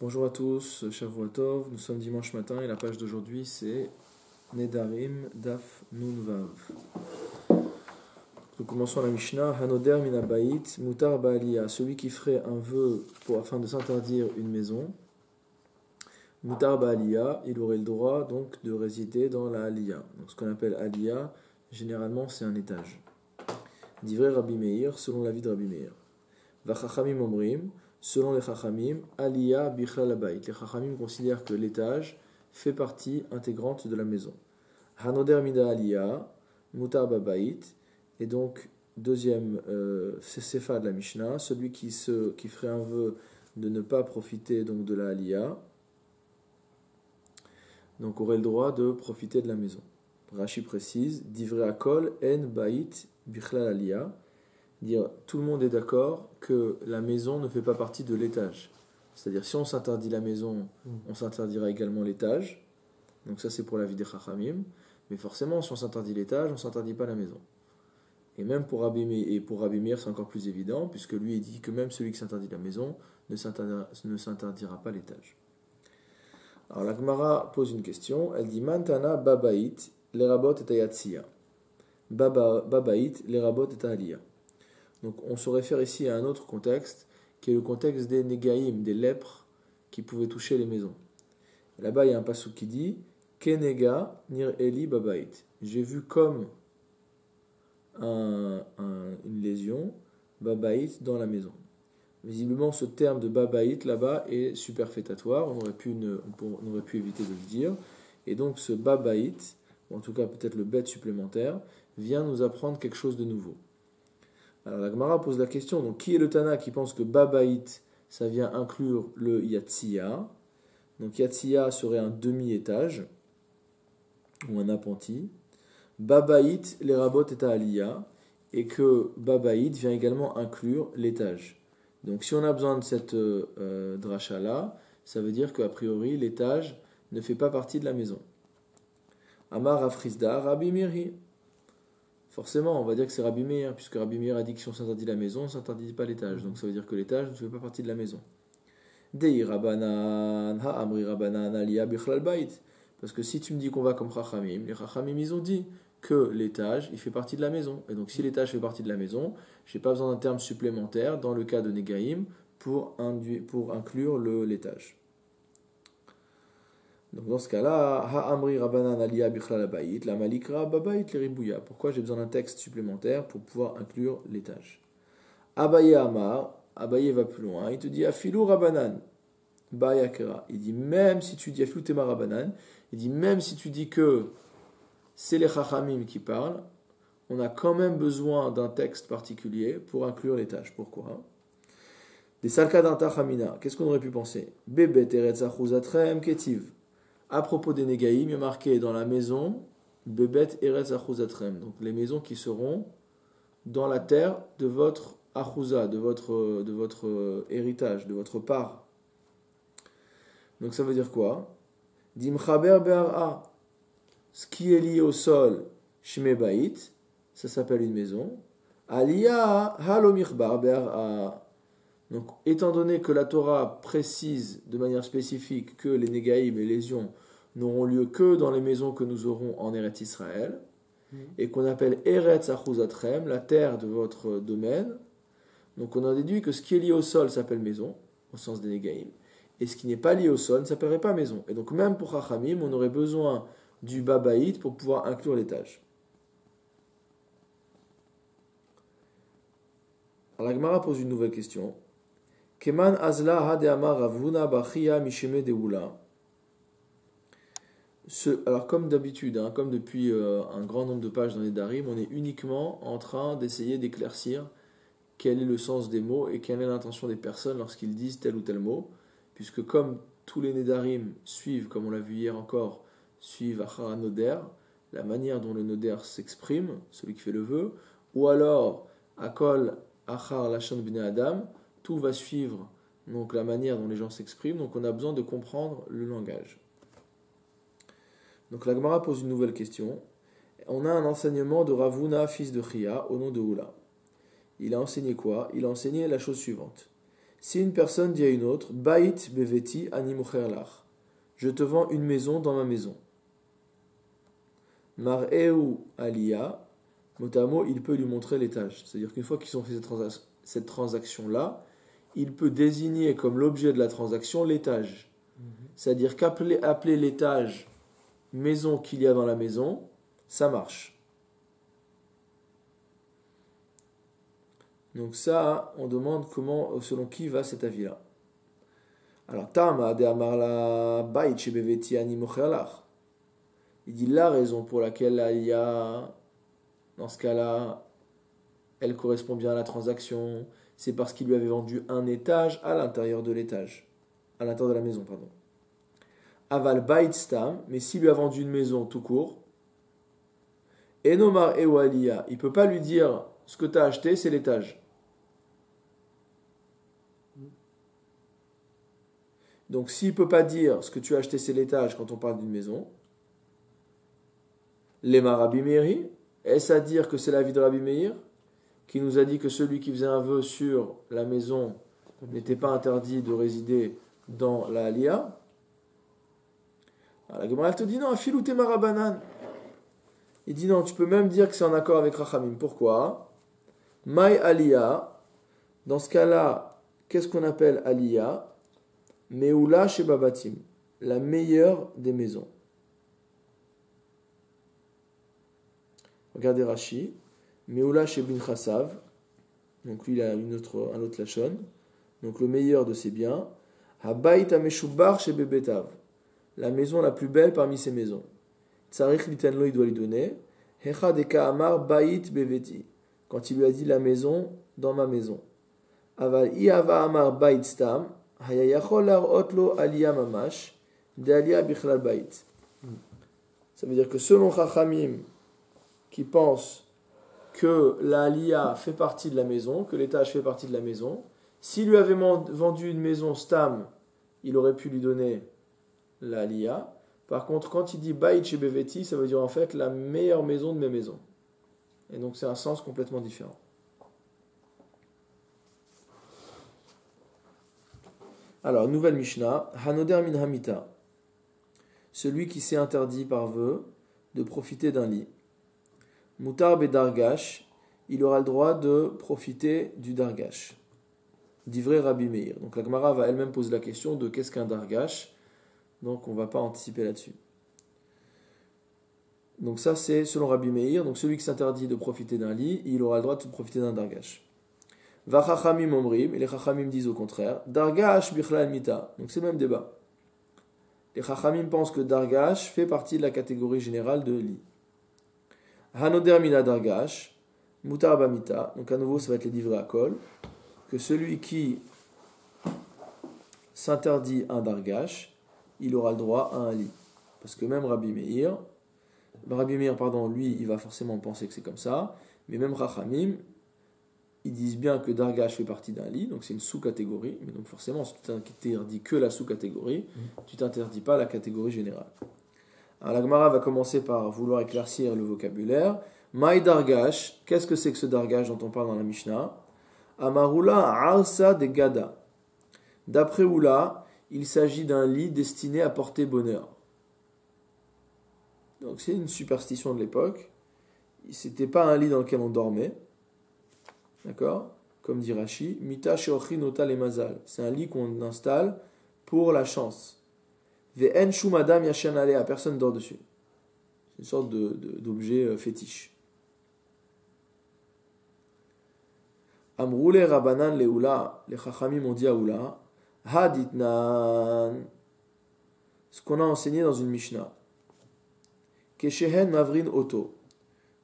Bonjour à tous, Shavua Tov, nous sommes dimanche matin et la page d'aujourd'hui c'est Nedarim Daf Nun Vav. Nous commençons la Mishnah, Hanoder Minabait, Mutar Baalia, celui qui ferait un vœu afin de s'interdire une maison. Mutar Baalia, il aurait le droit donc de résider dans la Aliyah. Donc ce qu'on appelle Aliyah, généralement c'est un étage. Divrei Rabbi Meir, selon l'avis de Rabbi Meir. Vachachamim Omrim, selon les Chachamim, Aliyah Bichlal Abayit. Les Chachamim considèrent que l'étage fait partie intégrante de la maison. Hanoder Mida Aliyah, Mutar Babayit. Et donc, deuxième sefa de la Mishnah, celui qui ferait un vœu de ne pas profiter donc de la Aliyah, donc aurait le droit de profiter de la maison. Rashi précise, Divrei Akol En Bait Bichlal Aliyah. Dire tout le monde est d'accord que la maison ne fait pas partie de l'étage. C'est-à-dire si on s'interdit la maison, on s'interdira également l'étage. Donc ça c'est pour la vie des Chachamim. Mais forcément, si on s'interdit l'étage, on ne s'interdit pas la maison. Et même pour Rabbi Meir, c'est encore plus évident, puisque lui il dit que même celui qui s'interdit la maison ne s'interdira pas l'étage. Alors la Gemara pose une question. Elle dit Mantana Babait, lerabot et ayatsiya. Babait, lerabot et aliyah. Donc on se réfère ici à un autre contexte, qui est le contexte des négaïm, des lèpres qui pouvaient toucher les maisons. Là-bas, il y a un passouk qui dit Kenega nir eli babait. J'ai vu comme une lésion, babait, dans la maison. Visiblement, ce terme de babait là-bas est superfétatoire, on aurait pu éviter de le dire. Et donc ce babait, ou en tout cas peut-être le bet supplémentaire, vient nous apprendre quelque chose de nouveau. Alors la Gemara pose la question, donc qui est le Tana qui pense que Babait, ça vient inclure le Yatsiya? Donc Yatsiya serait un demi-étage, ou un appentis. Babait, les rabot et Aliyah, et que Babait vient également inclure l'étage. Donc si on a besoin de cette dracha-là, ça veut dire qu'a priori l'étage ne fait pas partie de la maison. Amar Afrizda, Rabbi Miri. Forcément, on va dire que c'est Rabbi Meir, puisque Rabbi Meir a dit que si on s'interdit la maison, on ne s'interdit pas l'étage. Donc ça veut dire que l'étage ne fait pas partie de la maison. Dei Rabbanan, Ha'amri Rabbanan, Aliyah Bichlal Bait. Parce que si tu me dis qu'on va comme Chachamim, les Chachamim ils ont dit que l'étage, il fait partie de la maison. Et donc si l'étage fait partie de la maison, je n'ai pas besoin d'un terme supplémentaire dans le cas de Negaïm pour inclure l'étage. Donc dans ce cas-là, Ha'amri Rabbanan Aliyah Bichlal Bayit, la Malikra Babayit Leribouya. Pourquoi j'ai besoin d'un texte supplémentaire pour pouvoir inclure l'étage? Abaye Amar, Abaye va plus loin, il te dit Afilou Rabbanan, Bayakera. Il dit même si tu dis Afilou Tema Rabbanan, il dit même si tu dis que c'est les Chachamim qui parlent, on a quand même besoin d'un texte particulier pour inclure l'étage. Pourquoi? Des Salka d'Antachamina, qu'est-ce qu'on aurait pu penser? Bebet Eretz Achuzatrem Ketiv. À propos des Négaïm, il y a marqué dans la maison Bebet Eretz Achuzatrem, donc les maisons qui seront dans la terre de votre Achuza, de votre héritage, de votre part. Donc ça veut dire quoi? Dimchaber Be'ara, ce qui est lié au sol, Shme Bait, ça s'appelle une maison. Aliyah Halomichbar Be'ara. Donc, étant donné que la Torah précise de manière spécifique que les Négaïm et les lésions n'auront lieu que dans les maisons que nous aurons en Eretz Israël, et qu'on appelle Eretz Achuzatrem, la terre de votre domaine, donc on en déduit que ce qui est lié au sol s'appelle maison, au sens des Négaïm, et ce qui n'est pas lié au sol ne s'appellerait pas maison. Et donc même pour Chachamim, on aurait besoin du Babaït pour pouvoir inclure l'étage. Alors la Gemara pose une nouvelle question. Keman azla hadeama ravuna bachia misheme deula. Alors comme d'habitude, comme depuis un grand nombre de pages dans les Darim, on est uniquement en train d'essayer d'éclaircir quel est le sens des mots et quelle est l'intention des personnes lorsqu'ils disent tel ou tel mot, puisque comme tous les Nédarim suivent, comme on l'a vu hier encore, suivent Achar Noder, la manière dont le Noder s'exprime, celui qui fait le vœu, ou alors Akol Achar Lashon Bnei Adam, tout va suivre donc la manière dont les gens s'expriment, donc on a besoin de comprendre le langage. Donc la Gemara pose une nouvelle question. On a un enseignement de Ravuna, fils de Chia, au nom de Hula. Il a enseigné quoi? Il a enseigné la chose suivante. Si une personne dit à une autre, Bait beveti ani mocher lach, je te vends une maison dans ma maison. Mar'eu aliya, mot à mot, il peut lui montrer l'étage. C'est-à-dire qu'une fois qu'ils ont fait cette transaction-là, il peut désigner comme l'objet de la transaction l'étage. C'est-à-dire qu'appeler l'étage maison qu'il y a dans la maison, ça marche. Donc ça, on demande selon qui va cet avis-là. Alors, Tama de Amarla Bait Shebeveti Ani Mocherlach. Il dit la raison pour laquelle l'aliya, dans ce cas-là, elle correspond bien à la transaction, c'est parce qu'il lui avait vendu un étage à l'intérieur de l'étage. À l'intérieur de la maison, pardon. Aval Bait Stam, mais s'il lui a vendu une maison tout court, Enomar Ewaliya, il ne peut pas lui dire ce que tu as acheté, c'est l'étage. Donc s'il ne peut pas dire ce que tu as acheté, c'est l'étage quand on parle d'une maison, Lema Rabbi Meir, est-ce à dire que c'est l'avis de Rabbi Meir, qui nous a dit que celui qui faisait un vœu sur la maison n'était pas interdit de résider dans la Aliyah? La Gemara te dit non, Afilou Temara Banan. Il dit non, tu peux même dire que c'est en accord avec Rachamim. Pourquoi? Mai Aliyah, dans ce cas-là, qu'est-ce qu'on appelle Aliyah? Meoula chez Babatim, la meilleure des maisons. Regardez Rashi, Meoula chez Bin Chassav, donc lui il a un autre lachon, donc le meilleur de ses biens. Habayit Ameshubar chez Bebetav, la maison la plus belle parmi ses maisons. Tsarich Litenlo, il doit lui donner. Hecha deka amar Bayit Beveti, quand il lui a dit la maison dans ma maison. Aval Iava amar Bayit Stam, Hayayachol Otlo Aliyah Mamash, de Aliyah Bichlal Bayit. Ça veut dire que selon Chachamim, qui pense que la Aliyah fait partie de la maison, que l'étage fait partie de la maison, s'il lui avait vendu une maison Stam, il aurait pu lui donner la Aliyah. Par contre, quand il dit Bayit chez Beveti, ça veut dire en fait la meilleure maison de mes maisons. Et donc c'est un sens complètement différent. Alors, nouvelle Mishnah, Hanoder min Hamita, celui qui s'est interdit par vœu de profiter d'un lit. Mutar bedargash, il aura le droit de profiter du dargash. D'ivrei Rabbi Meir. Donc la Gemara va elle-même poser la question de qu'est-ce qu'un dargash. Donc on ne va pas anticiper là-dessus. Donc ça c'est selon Rabbi Meir. Donc celui qui s'interdit de profiter d'un lit, il aura le droit de profiter d'un dargash. Va chachamim omrim, et les chachamim disent au contraire, dargash bichlal mita. Donc c'est le même débat. Les chachamim pensent que dargash fait partie de la catégorie générale de lit. Hanoder mina dargash, mutar bamita. Donc à nouveau ça va être les divrei hakol, que celui qui s'interdit un dargash, il aura le droit à un lit. Parce que même Rabbi Meir, lui, il va forcément penser que c'est comme ça, mais même Chachamim, ils disent bien que dargash fait partie d'un lit, donc c'est une sous-catégorie, mais donc forcément, si tu t'interdis que la sous-catégorie, tu t'interdis pas la catégorie générale. Alors la Gemara va commencer par vouloir éclaircir le vocabulaire. Maï dargash, qu'est-ce que c'est que ce dargash dont on parle dans la Mishnah? Amarula arsa de gada. D'après Oula, il s'agit d'un lit destiné à porter bonheur. Donc c'est une superstition de l'époque. C'était pas un lit dans lequel on dormait. D'accord? Comme dit Rashi, Mita sheochi nota le mazal. C'est un lit qu'on installe pour la chance. Ve'en shum adam yashan alea. Personne dort dessus. C'est une sorte d'objet fétiche. Amroule rabanan leula. Les chachamim ont dit à Oula, Haditnan. Ce qu'on a enseigné dans une Mishnah. Keshehen mavrin oto.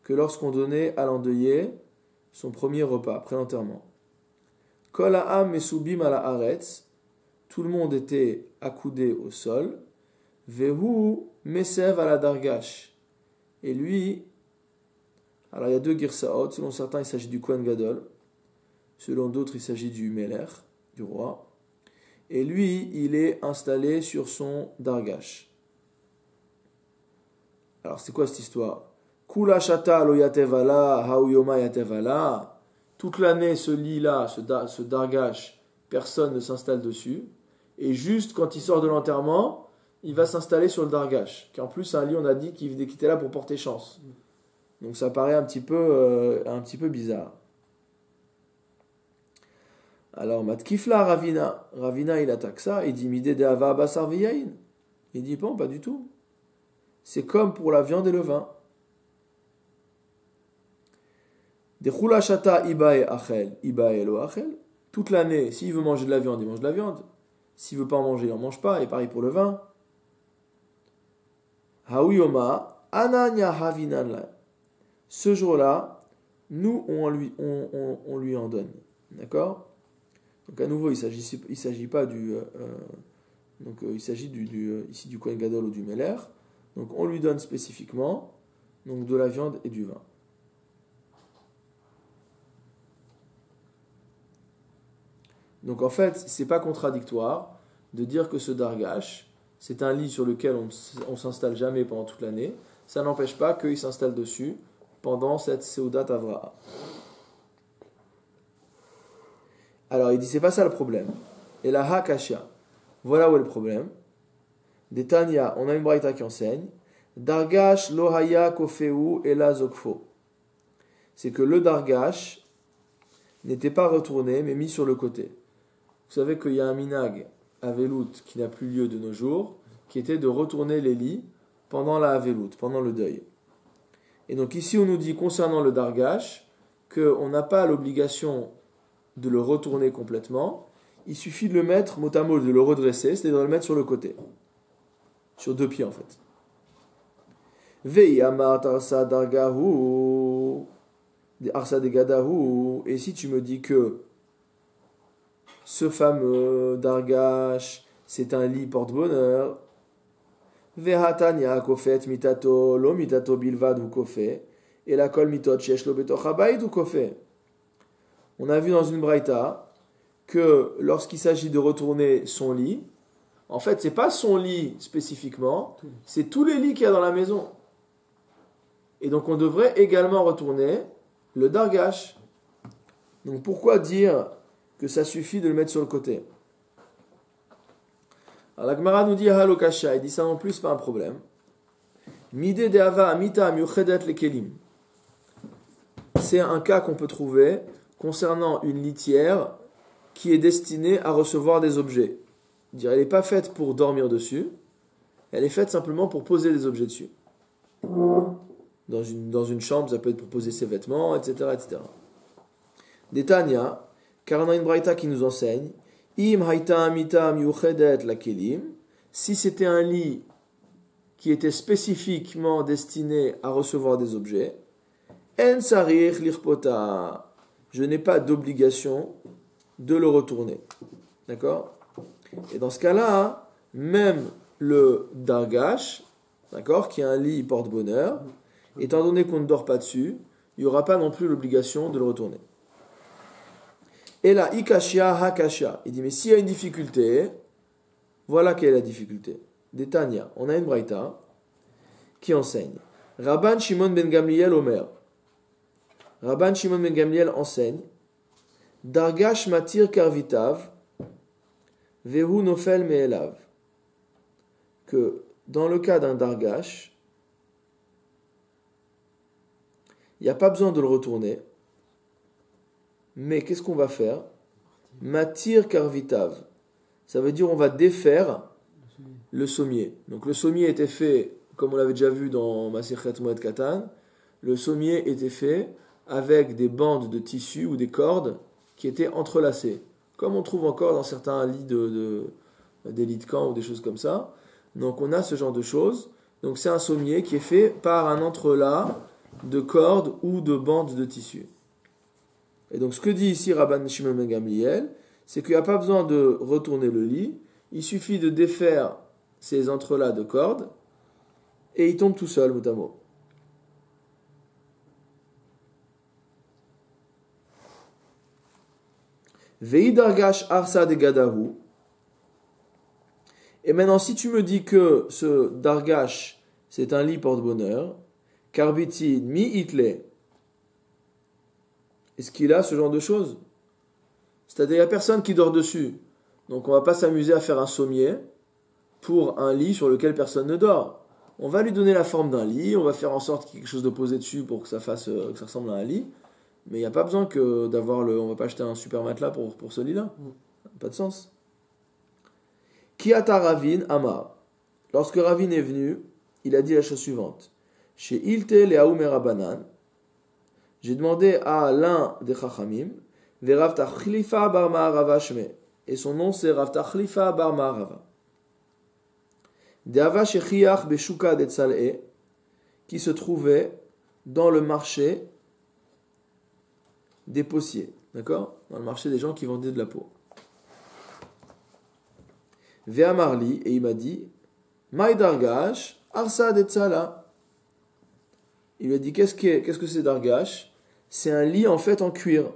Que lorsqu'on donnait à l'endeuillé son premier repas, après l'enterrement. Kol ha'am mesubim ala haaretz, tout le monde était accoudé au sol. Vehu mesev ala dargash. Et lui, alors il y a deux girsaot, selon certains il s'agit du Kohen Gadol, selon d'autres il s'agit du Melech, du roi. Et lui, il est installé sur son dargash. Alors c'est quoi cette histoire? Kula shata lo yatevala, hauyoma yatevala. Toute l'année, ce lit-là, ce dargash, personne ne s'installe dessus. Et juste quand il sort de l'enterrement, il va s'installer sur le dargash. Qui en plus, c'est un lit, on a dit, qui était là pour porter chance. Donc ça paraît un petit peu bizarre. Alors, Matkifla Ravina. Ravina, il attaque ça. Il dit Midé de Hava Basar Viyain. Il dit bon, pas du tout. C'est comme pour la viande et le vin. De Chulashata Ibae Achel, Ibae Lo Achel. Toute l'année, s'il veut manger de la viande, il mange de la viande. S'il veut pas en manger, il en mange pas. Et pareil pour le vin. Hauyoma, Ananya Havinanla. Ce jour-là, nous, on lui en donne. D'accord? Donc à nouveau, il s'agit pas du... il s'agit ici du Kohen Gadol ou du Meler. Donc on lui donne spécifiquement donc, de la viande et du vin. Donc en fait, c'est pas contradictoire de dire que ce dargash, c'est un lit sur lequel on s'installe jamais pendant toute l'année. Ça n'empêche pas qu'il s'installe dessus pendant cette Seudat Avraha. Alors il dit c'est pas ça le problème. Et la Hakashia, voilà où est le problème. Des Tanya, on a une braïta qui enseigne Dargash lohaya kofeu ela zokfo. C'est que le dargash n'était pas retourné mais mis sur le côté. Vous savez qu'il y a un minag à Velout qui n'a plus lieu de nos jours, qui était de retourner les lits pendant la Velout, pendant le deuil. Et donc ici on nous dit concernant le dargash qu'on n'a pas l'obligation de le retourner complètement, il suffit de le mettre mot à mot, de le redresser, c'est-à-dire de le mettre sur le côté. Sur deux pieds en fait. Vei amar tarsa dargahu arsa degadahu. Et si tu me dis que ce fameux dargash, c'est un lit porte-bonheur, vehatanya kofet mitato lo mitato bilvad ou kofet, et la kol mitot shesh lo betoch habayit ou kofet. On a vu dans une braïta que lorsqu'il s'agit de retourner son lit, en fait, c'est pas son lit spécifiquement, c'est tous les lits qu'il y a dans la maison. Et donc, on devrait également retourner le dargash. Donc, pourquoi dire que ça suffit de le mettre sur le côté? Alors, la Gemara nous dit halokasha, il dit ça non plus, c'est pas un problème. Midé de hava amita yuchedet lekelim. C'est un cas qu'on peut trouver concernant une litière qui est destinée à recevoir des objets. Dire, elle n'est pas faite pour dormir dessus, elle est faite simplement pour poser des objets dessus. Dans une chambre, ça peut être pour poser ses vêtements, etc. etc. Des Tanya, car on a une braïta qui nous enseigne, Im haïta amitam yuchedet la kelim, si c'était un lit qui était spécifiquement destiné à recevoir des objets, en sarich lirpota, je n'ai pas d'obligation de le retourner. D'accord? Et dans ce cas-là, même le dargash, d'accord, qui est un lit porte-bonheur, étant donné qu'on ne dort pas dessus, il n'y aura pas non plus l'obligation de le retourner. Et là, ikashia hakashia. Il dit, mais s'il y a une difficulté, voilà quelle est la difficulté. Des Tanya, on a une braïta qui enseigne. Rabban Shimon ben Gamliel Omer. Rabban Shimon ben Gamliel enseigne Dargash matir karvitav vehu nofel me'elav. Que dans le cas d'un dargash, il n'y a pas besoin de le retourner. Mais qu'est-ce qu'on va faire? Matir karvitav. Ça veut dire on va défaire le sommier. Donc le sommier était fait, comme on l'avait déjà vu dans Masechet Moed Katan, le sommier était fait avec des bandes de tissu ou des cordes qui étaient entrelacées. Comme on trouve encore dans certains lits des lits de camp ou des choses comme ça. Donc on a ce genre de choses. Donc c'est un sommier qui est fait par un entrelac de cordes ou de bandes de tissu. Et donc ce que dit ici Rabban Shimon ben Gamliel, c'est qu'il n'y a pas besoin de retourner le lit, il suffit de défaire ces entrelacs de cordes et il tombe tout seul, mot à mot. Vei dargash arsa de gadahu. Et maintenant, si tu me dis que ce dargash, c'est un lit porte-bonheur, karbitin mi itle, est-ce qu'il a ce genre de choses? C'est-à-dire, il n'y a personne qui dort dessus. Donc, on ne va pas s'amuser à faire un sommier pour un lit sur lequel personne ne dort. On va lui donner la forme d'un lit, on va faire en sorte qu'il y ait quelque chose de posé dessus pour que ça ressemble à un lit. Mais il n'y a pas besoin on va pas acheter un super matelas pour ce lit-là. Pas de sens. Kiata Ravin Amar. Lorsque Ravin est venu, il a dit la chose suivante. Chez Ilte Leaoum Rabanan, j'ai demandé à l'un des Chachamim, Verav Tachlifa Bar Ma'arava Shme. Et son nom c'est Rav Tachlifa Bar Ma'arava. Deava Shechiach Beshuka Detzal'e, qui se trouvait dans le marché des possiers. D'accord? Dans le marché des gens qui vendaient de la peau. Ve'amarli, et il m'a dit, Maï Dargash, Arsa Detzala. Il lui a dit, qu'est-ce que c'est Dargash? C'est un lit en fait en cuir.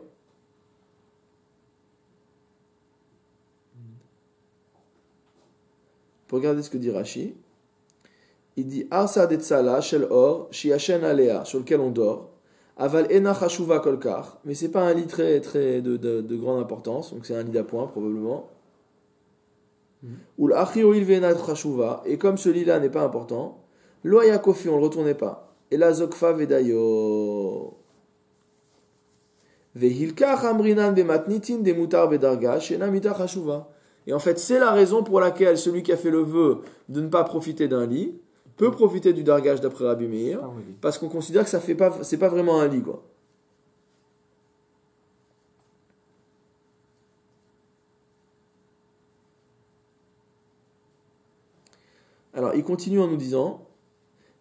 Regardez ce que dit Rashi. Il dit Arsa Detzala shel or shiashen alea, sur lequel on dort. Aval ena chashuva kolkar, mais c'est pas un lit très de grande importance, donc c'est un lit d'appoint probablement. Ou l'achi oil vena chashuva, et comme ce lit-là n'est pas important, lo ayakofi, on le retournait pas. Et la zokfa vedayo. Vehilkach amrinan bematnitin demutar bedarga shena mita chashuva. Et en fait, c'est la raison pour laquelle celui qui a fait le vœu de ne pas profiter d'un lit peut profiter du dargage d'après Rabbi Meir, parce qu'on considère que c'est pas vraiment un lit, quoi. Alors, il continue en nous disant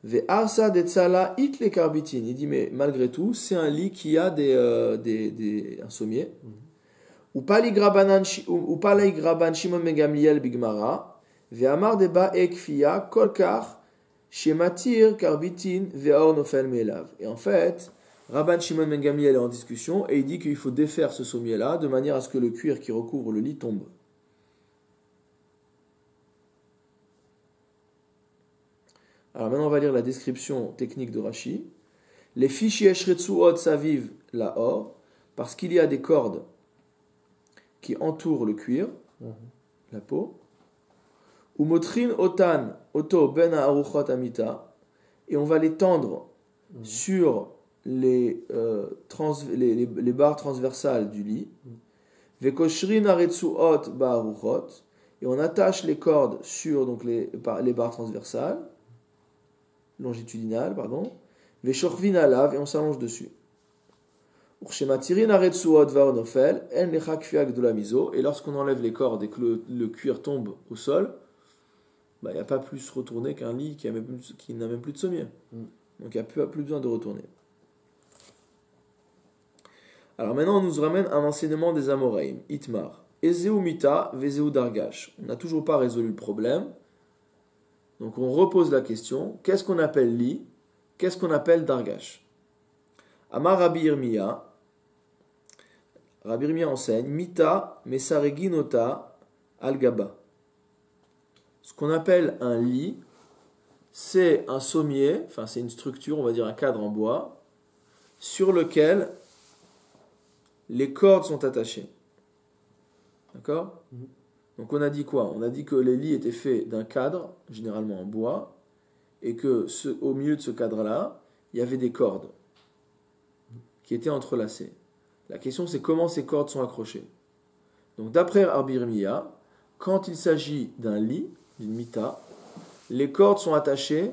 Ve'arsa detzala it le karbitin. Il dit, mais malgré tout, c'est un lit qui a un sommier. Ou paligraban Shimon ben Gamliel bigmara, ve'amar deba ekfia kolkar shematir karbitin ve'or nofel me'elav. Et en fait, Rabban Shimon ben Gamliel est en discussion et il dit qu'il faut défaire ce sommier-là de manière à ce que le cuir qui recouvre le lit tombe. Alors maintenant on va lire la description technique de Rashi. Les fichiers eshretsuot saviv la or, parce qu'il y a des cordes qui entoure le cuir, la peau, ou motrin otan oto ben aruchot amita, et on va les tendre sur les barres transversales du lit, vekoshrin aretsuot ba'aruchot, et on attache les cordes sur donc les barres transversales, longitudinales, pardon, veshorvin alav, et on s'allonge dessus. Et lorsqu'on enlève les cordes et que le cuir tombe au sol, il n'y a pas plus retourner qu'un lit qui n'a même plus de sommier. Donc il n'y a plus besoin de retourner. Alors maintenant on nous ramène un enseignement des Amoraïm. Itmar. Ezeu mita vezeu dargash. On n'a toujours pas résolu le problème. Donc on repose la question. Qu'est-ce qu'on appelle lit? Qu'est-ce qu'on appelle dargash? Amar Rabbi Yirmiya. Rabbi Yirmiya enseigne Mita mesareginota al-gaba. Ce qu'on appelle un lit, c'est un sommier, enfin c'est une structure, on va dire un cadre en bois, sur lequel les cordes sont attachées. D'accord? Donc on a dit quoi? On a dit que les lits étaient faits d'un cadre, généralement en bois, et que au milieu de ce cadre-là, il y avait des cordes qui étaient entrelacées. La question c'est comment ces cordes sont accrochées. Donc d'après Rabbi Yirmiya, quand il s'agit d'un lit, d'une mita, les cordes sont attachées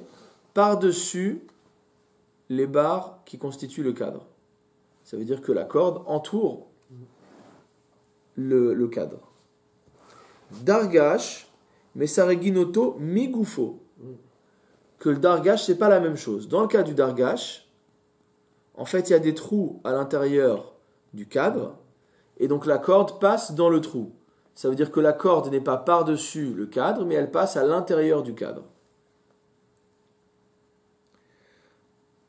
par-dessus les barres qui constituent le cadre. Ça veut dire que la corde entoure le cadre. Dargash, mesariginoto migufo. Que le dargash, c'est pas la même chose. Dans le cas du dargash, en fait, il y a des trous à l'intérieur du cadre, et donc la corde passe dans le trou. Ça veut dire que la corde n'est pas par-dessus le cadre, mais elle passe à l'intérieur du cadre.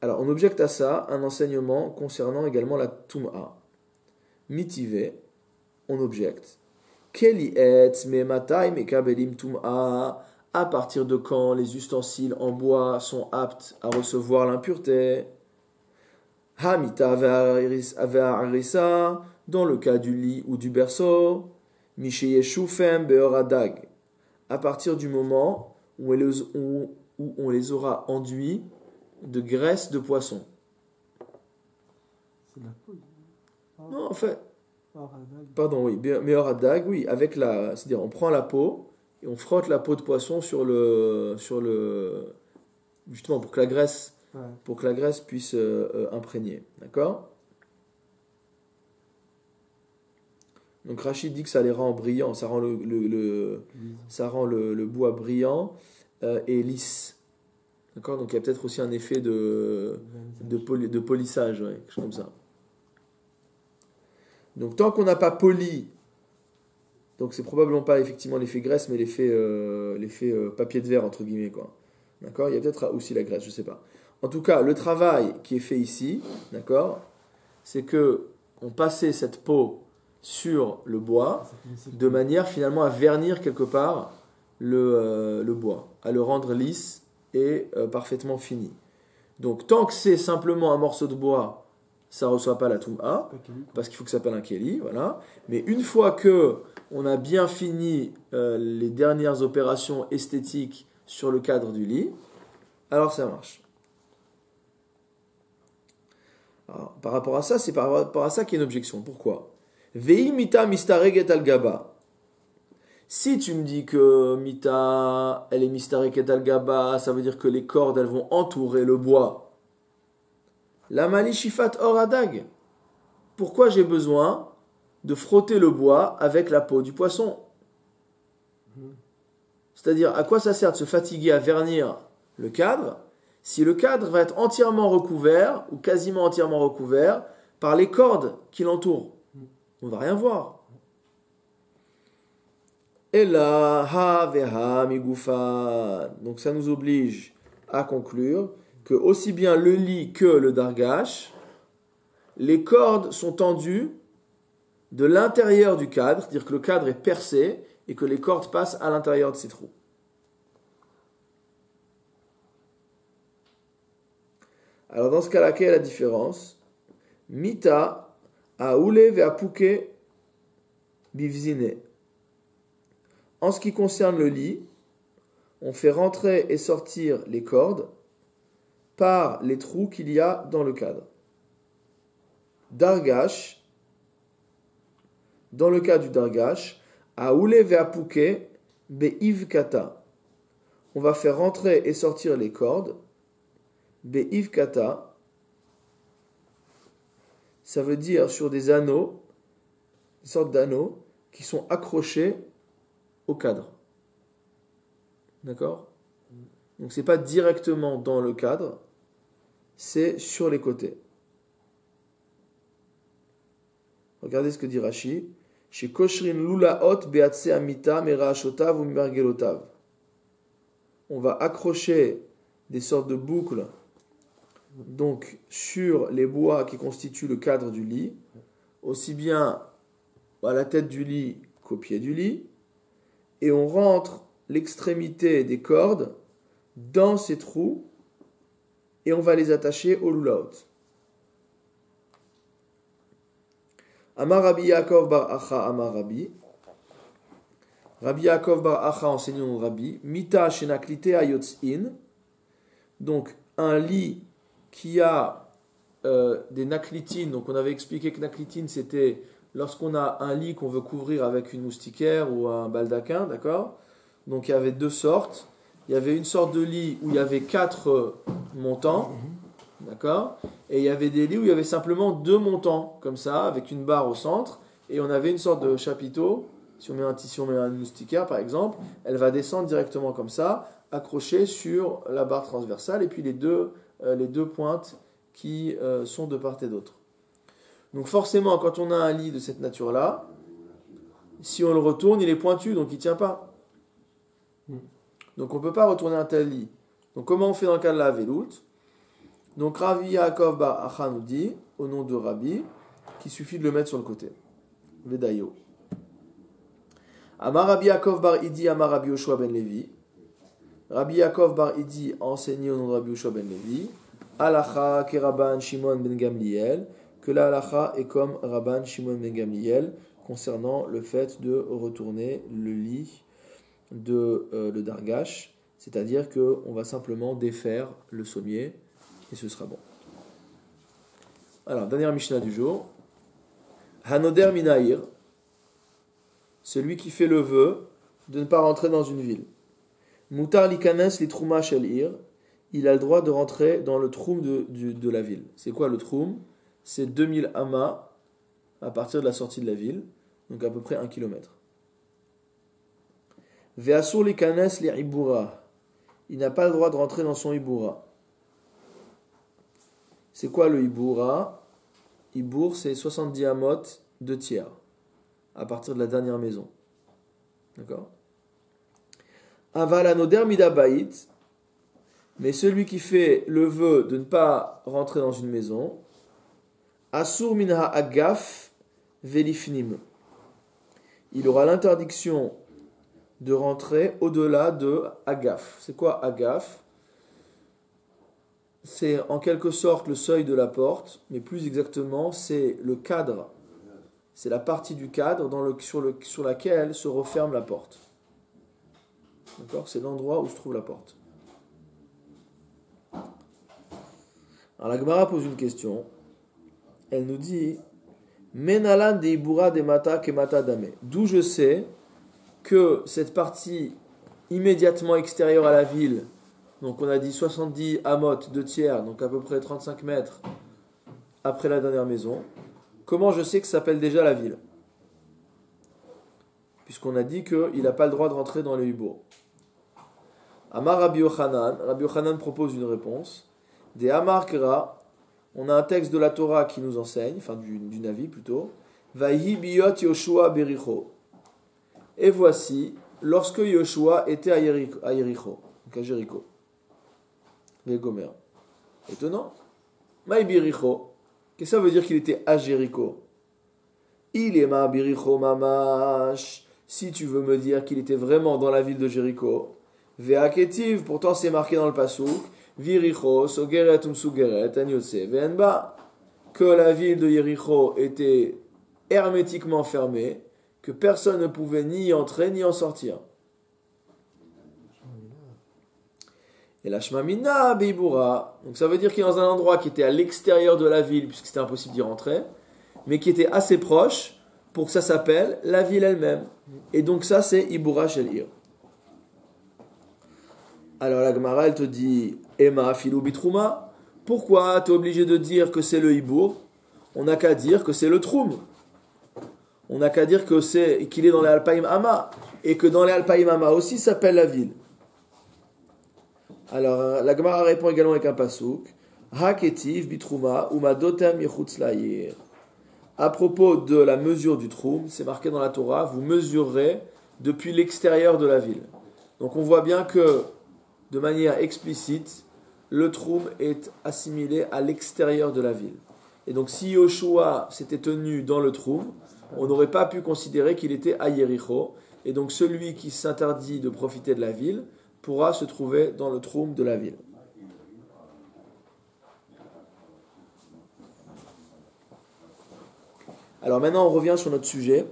Alors, on objecte à ça un enseignement concernant également la Tum'a. Mitivé, on objecte. Keli etz me matai me kabelim Tum'a. À partir de quand les ustensiles en bois sont aptes à recevoir l'impureté? Hamita ve'arisa Dans le cas du lit ou du berceau, Misheye Shufem Beoradag, à partir du moment où on les aura enduits de graisse de poisson. C'est de la poudre. Non, en fait, Oradag. pardon, oui, Beoradag, oui, c'est-à-dire on prend la peau et on frotte la peau de poisson justement pour que la graisse, Ouais. puisse imprégner, d'accord? Donc Rachid dit que ça les rend brillants, ça rend le bois brillant et lisse. D'accord? Donc il y a peut-être aussi un effet de polissage, ouais, quelque chose comme ça. Donc tant qu'on n'a pas poli, donc c'est probablement pas effectivement l'effet graisse, mais l'effet papier de verre, entre guillemets, quoi. D'accord? Il y a peut-être aussi la graisse, je sais pas. En tout cas, le travail qui est fait ici, d'accord, c'est que on passait cette peau sur le bois de manière finalement à vernir quelque part le bois, à le rendre lisse et parfaitement fini. Donc tant que c'est simplement un morceau de bois, ça ne reçoit pas la Toum'a, parce qu'il faut que ça s'appelle un Kéli, voilà. Mais une fois que on a bien fini les dernières opérations esthétiques sur le cadre du lit, alors ça marche. Alors, par rapport à ça, c'est par rapport à ça qu'il y a une objection. Pourquoi? Vei mita mistareget al gaba. Si tu me dis que mita, elle est mistareget al gaba, ça veut dire que les cordes, elles vont entourer le bois. La malishifat oradag. Pourquoi j'ai besoin de frotter le bois avec la peau du poisson? C'est-à-dire, à quoi ça sert de se fatiguer à vernir le cadre si le cadre va être entièrement recouvert, ou quasiment entièrement recouvert, par les cordes qui l'entourent? On ne va rien voir. Et là, ha veha migoufa. Donc ça nous oblige à conclure que aussi bien le lit que le dargash, les cordes sont tendues de l'intérieur du cadre, c'est-à-dire que le cadre est percé et que les cordes passent à l'intérieur de ces trous. Alors dans ce cas-là, quelle est la différence? Mita aoule ve'apuke bivzine. En ce qui concerne le lit, on fait rentrer et sortir les cordes par les trous qu'il y a dans le cadre. Dargash, dans le cas du dargash, aoule ve'apuke be'ivkata. On va faire rentrer et sortir les cordes. Be'ivkata, ça veut dire sur des anneaux, des sortes d'anneaux qui sont accrochés au cadre. D'accord? Donc c'est pas directement dans le cadre, c'est sur les côtés. Regardez ce que dit Rashi. Chez Koshrin Lulaot Beatse Amita Merashotav ou Mergelotav. On va accrocher des sortes de boucles donc sur les bois qui constituent le cadre du lit, aussi bien à la tête du lit qu'au pied du lit, et on rentre l'extrémité des cordes dans ces trous et on va les attacher au lulaot. Amar Rabbi Yaakov bar Acha Amar Rabbi. Rabbi Yaakov bar Acha enseigne au Rabbi. Mita shenaklite ayotzin. Donc un lit qui a des naklitines. Donc on avait expliqué que naklitine c'était lorsqu'on a un lit qu'on veut couvrir avec une moustiquaire ou un baldaquin, d'accord? Donc il y avait deux sortes. Il y avait une sorte de lit où il y avait 4 montants, d'accord? Et il y avait des lits où il y avait simplement 2 montants, comme ça, avec une barre au centre. Et on avait une sorte de chapiteau. Si on met une moustiquaire, par exemple, elle va descendre directement comme ça, accrochée sur la barre transversale, et puis les deux pointes qui sont de part et d'autre. Donc forcément, quand on a un lit de cette nature-là, si on le retourne, il est pointu, donc il ne tient pas. Donc on ne peut pas retourner un tel lit. Donc comment on fait dans le cas de la veloute? Donc Rabbi Yaakov bar Acha nous dit, au nom de Rabbi, qu'il suffit de le mettre sur le côté. Vedayo. Amar Rabbi Yaakov bar Idi, Amar Rabbi Yoshua ben Levi. Rabbi Yaakov bar Idi a enseigné au nom de Rabbi Yoshua ben Levi. Alacha keraban Shimon ben Gamliel, que que la halacha est comme Rabban Shimon ben Gamliel concernant le fait de retourner le lit de le dargash, c'est-à-dire qu'on va simplement défaire le sommier et ce sera bon. Alors, dernière Mishnah du jour. Hanoder Minaïr, celui qui fait le vœu de ne pas rentrer dans une ville. Mutar likanes li trouma shel ir, il a le droit de rentrer dans le troum de la ville. C'est quoi le troum? C'est 2000 amas à partir de la sortie de la ville, donc à peu près 1 km. Ve'asur likanes li ibura, il n'a pas le droit de rentrer dans son ibura. C'est quoi le ibura? Ibour, c'est 70 amot, 2 tiers, à partir de la dernière maison. D'accord? Aval anoder midabait, mais celui qui fait le vœu de ne pas rentrer dans une maison, asur minha agaf velifnim, il aura l'interdiction de rentrer au-delà de agaf. C'est quoi agaf? C'est en quelque sorte le seuil de la porte, mais plus exactement, c'est le cadre. C'est la partie du cadre sur laquelle se referme la porte. D'accord? C'est l'endroit où se trouve la porte. Alors la Gemara pose une question. Elle nous dit Menalan de ibura de mata kemata dame. D'où je sais que cette partie immédiatement extérieure à la ville, donc on a dit 70 amot, 2 tiers, donc à peu près 35 mètres après la dernière maison, comment je sais que ça s'appelle déjà la ville? Puisqu'on a dit qu'il n'a pas le droit de rentrer dans le hibour. Amar Rabbi Yochanan propose une réponse. Des Amar Kera, on a un texte de la Torah qui nous enseigne, enfin du Navi plutôt, Vaihi biyot Yoshua bericho. Et voici, lorsque Yoshua était à Jéricho, donc à Jéricho. Gomer. Étonnant. Maï biricho. Qu'est-ce que ça veut dire qu'il était à Jéricho? Il est ma biricho mamash. Si tu veux me dire qu'il était vraiment dans la ville de Jéricho, ve'aketiv, pourtant c'est marqué dans le pasouk, viricho, sogeret sugeret, anyotse, ve'enba, que la ville de Jéricho était hermétiquement fermée, que personne ne pouvait ni y entrer ni en sortir. Et la Shmamina Beibura, donc ça veut dire qu'il est dans un endroit qui était à l'extérieur de la ville, puisque c'était impossible d'y rentrer, mais qui était assez proche pour que ça s'appelle la ville elle-même. Et donc ça c'est Ibura Shel Ir. Alors la Gemara elle te dit Ema Filou Bitrouma, pourquoi tu es obligé de dire que c'est le Ibour? On n'a qu'à dire que c'est le Troum. On n'a qu'à dire qu'il est dans les Alpaïm Ama, et que dans les Alpaïm Ama aussi ça s'appelle la ville. Alors, la Gemara répond également avec un pasouk. Haketiv bitrouma umadotem yechutz la'ir. À propos de la mesure du troum, c'est marqué dans la Torah, vous mesurerez depuis l'extérieur de la ville. Donc on voit bien que, de manière explicite, le troum est assimilé à l'extérieur de la ville. Et donc si Yoshua s'était tenu dans le troum, on n'aurait pas pu considérer qu'il était à Jéricho. Et donc celui qui s'interdit de profiter de la ville pourra se trouver dans le troum de la ville. Alors maintenant on revient sur notre sujet.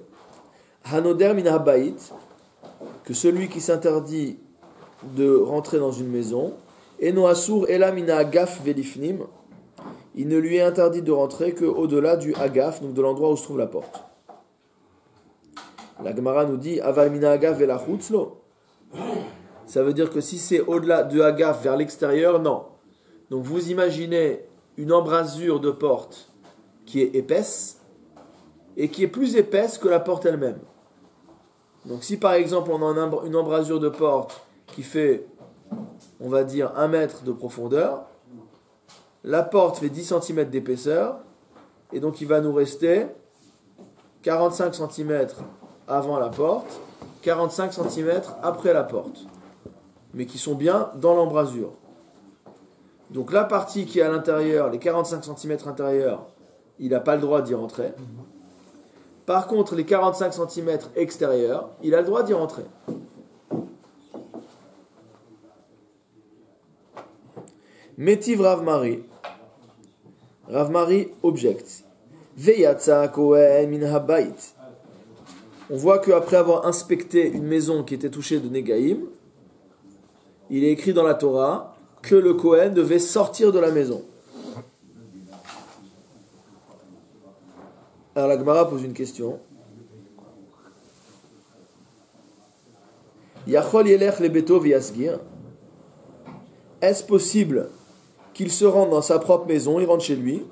Hanoder min habayit, que celui qui s'interdit de rentrer dans une maison, eno asur ela min agaf velifnim, il ne lui est interdit de rentrer qu'au-delà du agaf, donc de l'endroit où se trouve la porte. La Gemara nous dit aval min agaf velachutzlo. Ça veut dire que si c'est au-delà de agaf vers l'extérieur, non. Donc vous imaginez une embrasure de porte qui est épaisse et qui est plus épaisse que la porte elle-même. Donc si par exemple on a une embrasure de porte qui fait, on va dire, 1 mètre de profondeur, la porte fait 10 cm d'épaisseur, et donc il va nous rester 45 cm avant la porte, 45 cm après la porte, mais qui sont bien dans l'embrasure. Donc la partie qui est à l'intérieur, les 45 cm intérieurs, il n'a pas le droit d'y rentrer. Par contre, les 45 cm extérieurs, il a le droit d'y rentrer. Métiv Rav Mari. Rav Mari objecte. Veyatsa Kohen min habayit. On voit qu'après avoir inspecté une maison qui était touchée de Negaïm, il est écrit dans la Torah que le Kohen devait sortir de la maison. Alors la Gemara pose une question. Yachol yelech lebeto v'yasgir. Est-ce possible qu'il se rende dans sa propre maison, il rentre chez lui,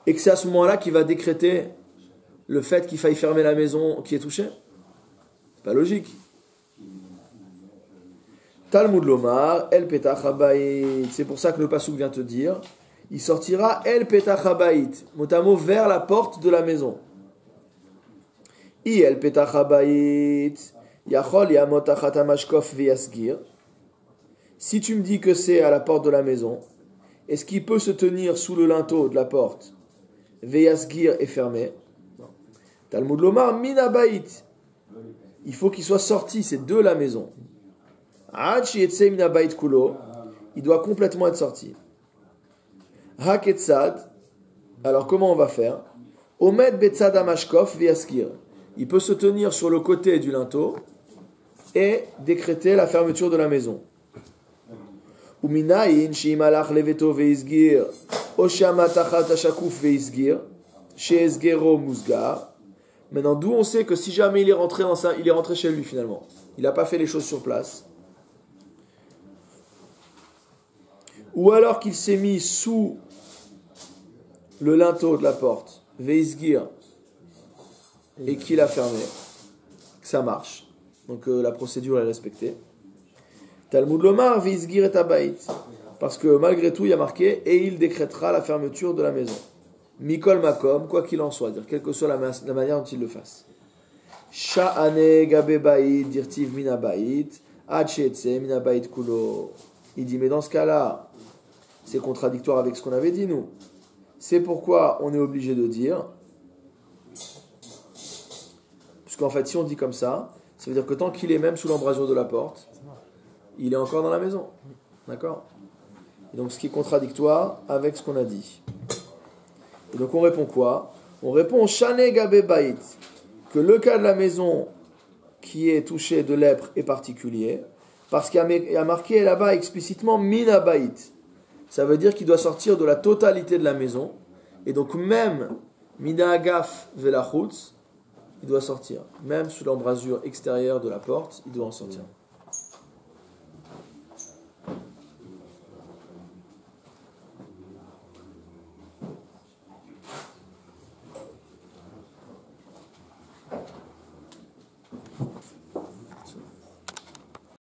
et que c'est à ce moment-là qu'il va décréter le fait qu'il faille fermer la maison qui est touchée? C'est pas logique. Talmud Lomar, El Petach Habayit. C'est pour ça que le Passouk vient te dire, il sortira El Petach Habayit, mot à mot vers la porte de la maison. I El Petach Habayit, Yachol Yamot Achat Hamashkof V'Yasgir. Si tu me dis que c'est à la porte de la maison, est-ce qu'il peut se tenir sous le linteau de la porte? Veyasgir est fermé. Talmud Lomar min habayit. Il faut qu'il soit sorti, c'est de la maison. Ad sheyetse min habayit kulo. Il doit complètement être sorti. Haketzad. Alors comment on va faire? Omed betzad hamashkof veyasgir. Il peut se tenir sur le côté du linteau et décréter la fermeture de la maison. Uminayin shimalach leveto veisgir oshama tachat hashakuf veisgir sheesgero musgar. Maintenant, d'où on sait que si jamais il est rentré il est rentré chez lui finalement, il n'a pas fait les choses sur place, ou alors qu'il s'est mis sous le linteau de la porte veisgir et qu'il a fermé, que ça marche. Donc la procédure est respectée. Talmud Lomar veisgir et habayit. Parce que malgré tout, il y a marqué et il décrétera la fermeture de la maison. Mikol makom, quoi qu'il en soit, dire quelle que soit la manière dont il le fasse. Sha'ane gabe bayit dirtiv min habayit ad she'etse min habayit kulo. Il dit mais dans ce cas-là, c'est contradictoire avec ce qu'on avait dit nous. C'est pourquoi on est obligé de dire, puisqu'en fait si on dit comme ça veut dire que tant qu'il est même sous l'embrasure de la porte, il est encore dans la maison. D'accord? Et donc ce qui est contradictoire avec ce qu'on a dit. Et donc on répond quoi? On répond Shane Gabe Bayit, que le cas de la maison qui est touchée de lèpre est particulier, parce qu'il y a marqué là-bas explicitement Mina Bayit. Ça veut dire qu'il doit sortir de la totalité de la maison, et donc même Mina Agaf Velachutz, il doit sortir. Même sous l'embrasure extérieure de la porte, il doit en sortir.